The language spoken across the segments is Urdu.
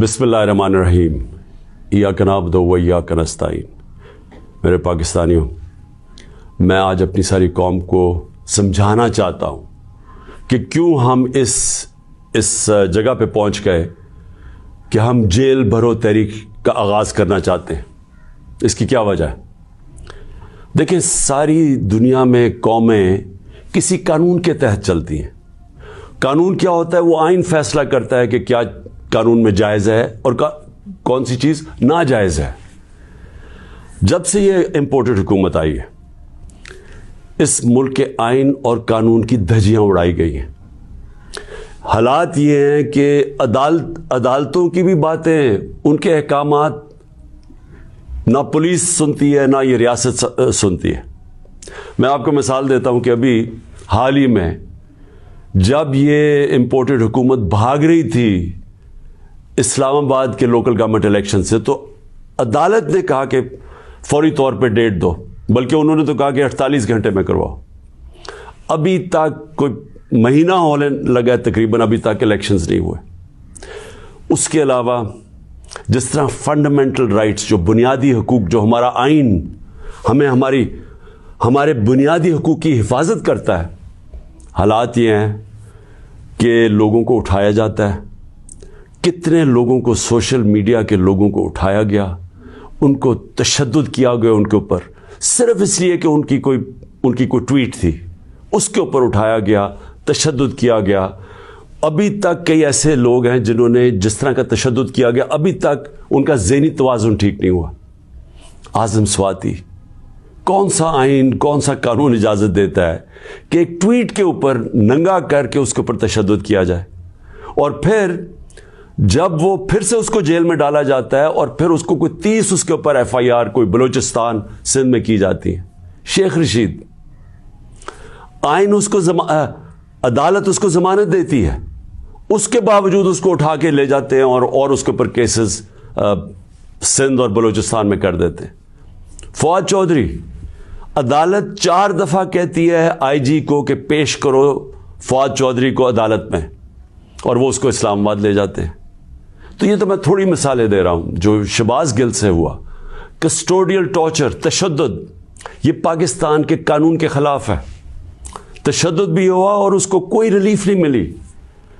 بسم اللہ الرحمن الرحیم ایاک نعبد و ایاک نستعین۔ میرے پاکستانیوں، میں آج اپنی ساری قوم کو سمجھانا چاہتا ہوں کہ کیوں ہم اس جگہ پہ پہنچ گئے کہ ہم جیل بھرو تحریک کا آغاز کرنا چاہتے ہیں۔ اس کی کیا وجہ ہے؟ دیکھیں، ساری دنیا میں قومیں کسی قانون کے تحت چلتی ہیں۔ قانون کیا ہوتا ہے؟ وہ آئین فیصلہ کرتا ہے کہ کیا قانون میں جائز ہے اور کون سی چیز ناجائز ہے۔ جب سے یہ امپورٹڈ حکومت آئی ہے، اس ملک کے آئین اور قانون کی دھجیاں اڑائی گئی ہیں۔ حالات یہ ہیں کہ عدالتوں کی بھی باتیں، ان کے احکامات نہ پولیس سنتی ہے، نہ یہ ریاست سنتی ہے۔ میں آپ کو مثال دیتا ہوں کہ ابھی حال ہی میں جب یہ امپورٹڈ حکومت بھاگ رہی تھی اسلام آباد کے لوکل گورنمنٹ الیکشن سے، تو عدالت نے کہا کہ فوری طور پہ ڈیٹ دو، بلکہ انہوں نے تو کہا کہ 48 گھنٹے میں کرواؤ۔ ابھی تک کوئی مہینہ ہونے لگا ہے تقریباً، ابھی تک الیکشنز نہیں ہوئے۔ اس کے علاوہ جس طرح فنڈامنٹل رائٹس، جو بنیادی حقوق، جو ہمارا آئین ہمیں ہمارے بنیادی حقوق کی حفاظت کرتا ہے، حالات یہ ہیں کہ لوگوں کو اٹھایا جاتا ہے۔ کتنے لوگوں کو، سوشل میڈیا کے لوگوں کو اٹھایا گیا، ان کو تشدد کیا گیا ان کے اوپر، صرف اس لیے کہ ان کی کوئی ٹویٹ تھی، اس کے اوپر اٹھایا گیا، تشدد کیا گیا۔ ابھی تک کئی ایسے لوگ ہیں جنہوں نے جس طرح کا تشدد کیا گیا، ابھی تک ان کا ذہنی توازن ٹھیک نہیں ہوا۔ اعظم سواتی، کون سا آئین، کون سا قانون اجازت دیتا ہے کہ ایک ٹویٹ کے اوپر ننگا کر کے اس کے اوپر تشدد کیا جائے، اور پھر جب وہ پھر سے اس کو جیل میں ڈالا جاتا ہے اور پھر اس کو کوئی 30 اس کے اوپر FIR کوئی بلوچستان سندھ میں کی جاتی ہے۔ شیخ رشید، آئین اس کو عدالت اس کو ضمانت دیتی ہے، اس کے باوجود اس کو اٹھا کے لے جاتے ہیں اور اس کے اوپر کیسز سندھ اور بلوچستان میں کر دیتے ہیں۔ فواد چودھری، عدالت 4 دفعہ کہتی ہے IG کو کہ پیش کرو فواد چودھری کو عدالت میں، اور وہ اس کو اسلام آباد لے جاتے ہیں۔ تو یہ تو میں تھوڑی مثالیں دے رہا ہوں جو شہباز گل سے ہوا۔ کسٹوڈیل ٹارچر، تشدد، یہ پاکستان کے قانون کے خلاف ہے۔ تشدد بھی ہوا اور اس کو کوئی ریلیف نہیں ملی،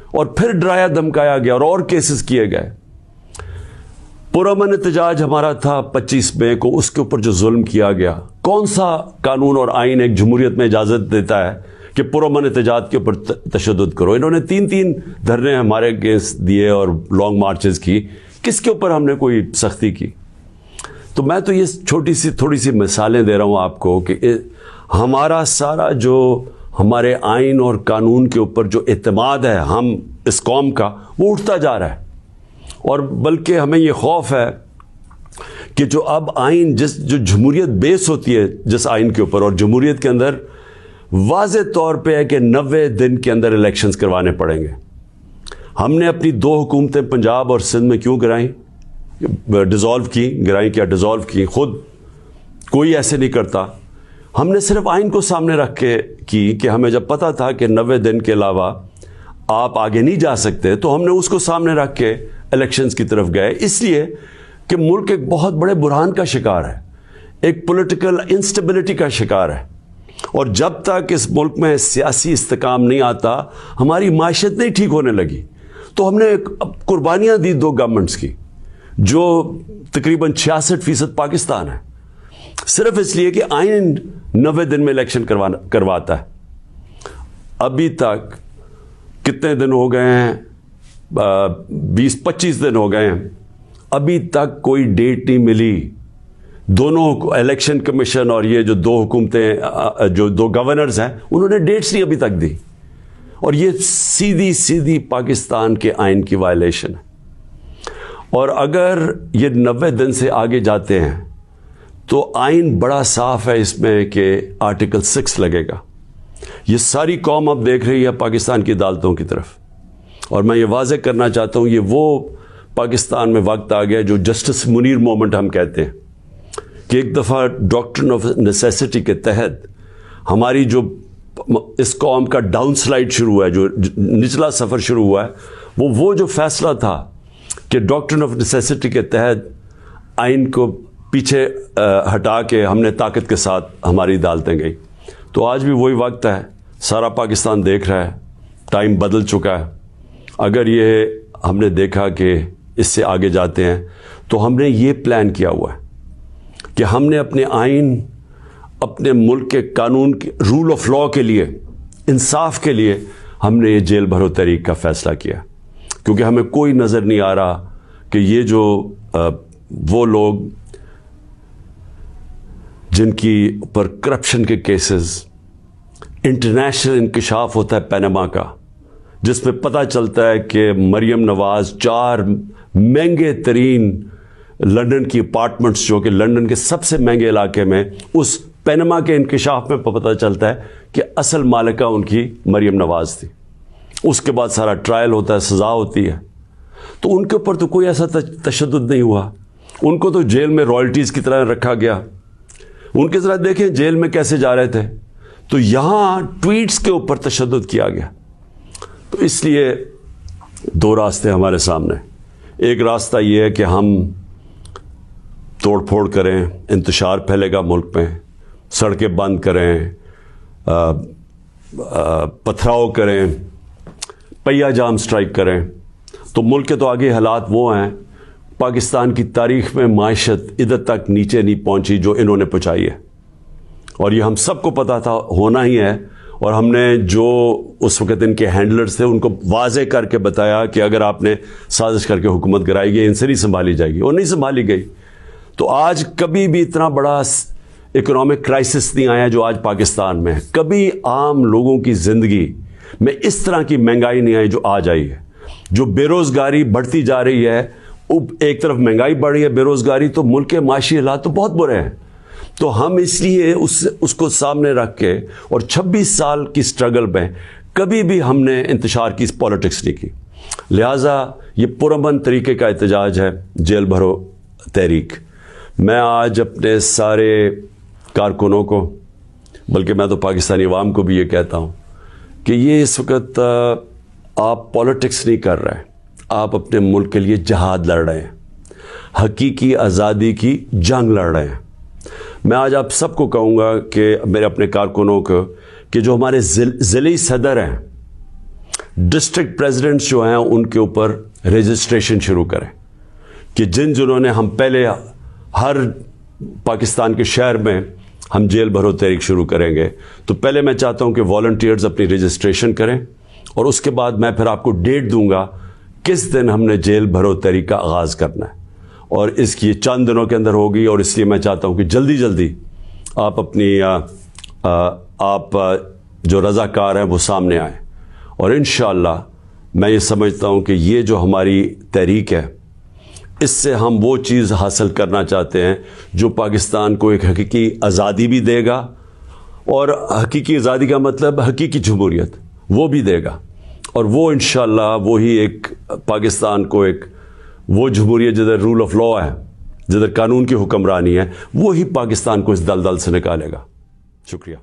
اور پھر ڈرایا دھمکایا گیا اور کیسز کیے گئے۔ پرامن احتجاج ہمارا تھا 25 مئی کو، اس کے اوپر جو ظلم کیا گیا، کون سا قانون اور آئین ایک جمہوریت میں اجازت دیتا ہے کہ پرامن احتجاج کے اوپر تشدد کرو؟ انہوں نے 3 دھرنے ہمارے اگینسٹ دیے اور لانگ مارچز کی، کس کے اوپر ہم نے کوئی سختی کی؟ تو میں تو یہ تھوڑی سی مثالیں دے رہا ہوں آپ کو کہ ہمارا سارا جو ہمارے آئین اور قانون کے اوپر جو اعتماد ہے ہم اس قوم کا، وہ اٹھتا جا رہا ہے۔ اور بلکہ ہمیں یہ خوف ہے کہ جو اب آئین، جو جمہوریت بیس ہوتی ہے جس آئین کے اوپر، اور جمہوریت کے اندر واضح طور پہ ہے کہ 90 دن کے اندر الیکشنز کروانے پڑیں گے۔ ہم نے اپنی 2 حکومتیں پنجاب اور سندھ میں کیوں گرائیں؟ ڈیزالو کی خود کوئی ایسے نہیں کرتا۔ ہم نے صرف آئین کو سامنے رکھ کے کی کہ ہمیں جب پتہ تھا کہ 90 دن کے علاوہ آپ آگے نہیں جا سکتے، تو ہم نے اس کو سامنے رکھ کے الیکشنز کی طرف گئے، اس لیے کہ ملک ایک بہت بڑے بحران کا شکار ہے، ایک پولیٹیکل انسٹیبلٹی کا شکار ہے، اور جب تک اس ملک میں سیاسی استحکام نہیں آتا، ہماری معیشت نہیں ٹھیک ہونے لگی۔ تو ہم نے قربانیاں دی 2 گورنمنٹس کی، جو تقریباً 66% پاکستان ہے، صرف اس لیے کہ آئین 90 دن میں الیکشن کرواتا ہے۔ ابھی تک کتنے دن ہو گئے ہیں؟ 20-25 دن ہو گئے ہیں، ابھی تک کوئی ڈیٹ نہیں ملی۔ دونوں الیکشن کمیشن اور یہ جو 2 حکومتیں، جو 2 گورنرز ہیں، انہوں نے ڈیٹس نہیں ابھی تک دی، اور یہ سیدھی پاکستان کے آئین کی وائلیشن ہے۔ اور اگر یہ 90 دن سے آگے جاتے ہیں تو آئین بڑا صاف ہے اس میں کہ آرٹیکل 6 لگے گا۔ یہ ساری قوم اب دیکھ رہی ہے پاکستان کی عدالتوں کی طرف، اور میں یہ واضح کرنا چاہتا ہوں، یہ وہ پاکستان میں وقت آ گیا جو جسٹس منیر مومنٹ ہم کہتے ہیں، کہ ایک دفعہ ڈاکٹرن آف نیسیسٹی کے تحت ہماری جو اس قوم کا ڈاؤن سلائڈ شروع ہوا ہے، جو نچلا سفر شروع ہوا ہے، وہ جو فیصلہ تھا کہ ڈاکٹرن آف نیسیسٹی کے تحت آئین کو پیچھے ہٹا کے ہم نے طاقت کے ساتھ ہماری عدالتیں گئی. تو آج بھی وہی وقت ہے, سارا پاکستان دیکھ رہا ہے, ٹائم بدل چکا ہے. اگر یہ ہم نے دیکھا کہ اس سے آگے جاتے ہیں تو ہم نے یہ پلان کیا ہوا ہے کہ ہم نے اپنے آئین, اپنے ملک کے قانون کے رول آف لاء کے لیے, انصاف کے لیے ہم نے یہ جیل بھرو تحریک کا فیصلہ کیا, کیونکہ ہمیں کوئی نظر نہیں آ رہا کہ یہ جو وہ لوگ جن کی پر کرپشن کے کیسز, انٹرنیشنل انکشاف ہوتا ہے پینما کا, جس میں پتہ چلتا ہے کہ مریم نواز 4 مہنگے ترین لندن کی اپارٹمنٹس, جو کہ لندن کے سب سے مہنگے علاقے میں, اس پینما کے انکشاف میں پتہ چلتا ہے کہ اصل مالکہ ان کی مریم نواز تھی. اس کے بعد سارا ٹرائل ہوتا ہے, سزا ہوتی ہے. تو ان کے اوپر تو کوئی ایسا تشدد نہیں ہوا, ان کو تو جیل میں رائلٹیز کی طرح رکھا گیا. ان کے ذرا دیکھیں جیل میں کیسے جا رہے تھے. تو یہاں ٹویٹس کے اوپر تشدد کیا گیا. تو اس لیے 2 راستے ہمارے سامنے. ایک راستہ یہ ہے کہ ہم توڑ پھوڑ کریں, انتشار پھیلے گا ملک میں, سڑکیں بند کریں, پتھراؤ کریں, پہیا جام سٹرائک کریں. تو ملک کے تو آگے حالات وہ ہیں, پاکستان کی تاریخ میں معیشت ادھر تک نیچے نہیں پہنچی جو انہوں نے پہنچائی ہے, اور یہ ہم سب کو پتا تھا ہونا ہی ہے. اور ہم نے جو اس وقت ان کے ہینڈلرز تھے ان کو واضح کر کے بتایا کہ اگر آپ نے سازش کر کے حکومت گرائی گئی, ان سے نہیں سنبھالی جائے گی, اور نہیں سنبھالی گئی. تو آج کبھی بھی اتنا بڑا اکنامک کرائسس نہیں آیا جو آج پاکستان میں ہے. کبھی عام لوگوں کی زندگی میں اس طرح کی مہنگائی نہیں آئی جو آج آئی ہے. جو بے روزگاری بڑھتی جا رہی ہے, ایک طرف مہنگائی بڑھ رہی ہے, بے روزگاری, تو ملک کے معاشی حالات تو بہت برے ہیں. تو ہم اس لیے اس کو سامنے رکھ کے, اور 26 سال کی سٹرگل میں کبھی بھی ہم نے انتشار کی پالیٹکس نہیں کی. لہٰذا یہ پرامن طریقے کا احتجاج ہے جیل بھرو تحریک. میں آج اپنے سارے کارکنوں کو, بلکہ میں تو پاکستانی عوام کو بھی یہ کہتا ہوں کہ یہ اس وقت آپ پالیٹکس نہیں کر رہے ہیں, آپ اپنے ملک کے لیے جہاد لڑ رہے ہیں, حقیقی آزادی کی جنگ لڑ رہے ہیں. میں آج آپ سب کو کہوں گا کہ میرے اپنے کارکنوں کو کہ جو ہمارے ضلعی صدر ہیں, ڈسٹرکٹ پریزیڈنٹس جو ہیں, ان کے اوپر رجسٹریشن شروع کریں کہ جنہوں نے ہم پہلے ہر پاکستان کے شہر میں ہم جیل بھرو تحریک شروع کریں گے. تو پہلے میں چاہتا ہوں کہ والنٹیئرز اپنی رجسٹریشن کریں, اور اس کے بعد میں پھر آپ کو ڈیٹ دوں گا کس دن ہم نے جیل بھرو تحریک کا آغاز کرنا ہے, اور اس کی چند دنوں کے اندر ہوگی. اور اس لیے میں چاہتا ہوں کہ جلدی جلدی آپ اپنی آپ جو رضاکار ہیں وہ سامنے آئیں. اور انشاءاللہ میں یہ سمجھتا ہوں کہ یہ جو ہماری تحریک ہے, اس سے ہم وہ چیز حاصل کرنا چاہتے ہیں جو پاکستان کو ایک حقیقی آزادی بھی دے گا, اور حقیقی آزادی کا مطلب حقیقی جمہوریت وہ بھی دے گا. اور وہ انشاءاللہ وہی ایک پاکستان کو ایک وہ جمہوریت جدھر رول آف لاء ہے, جدھر قانون کی حکمرانی ہے, وہی پاکستان کو اس دلدل سے نکالے گا. شکریہ.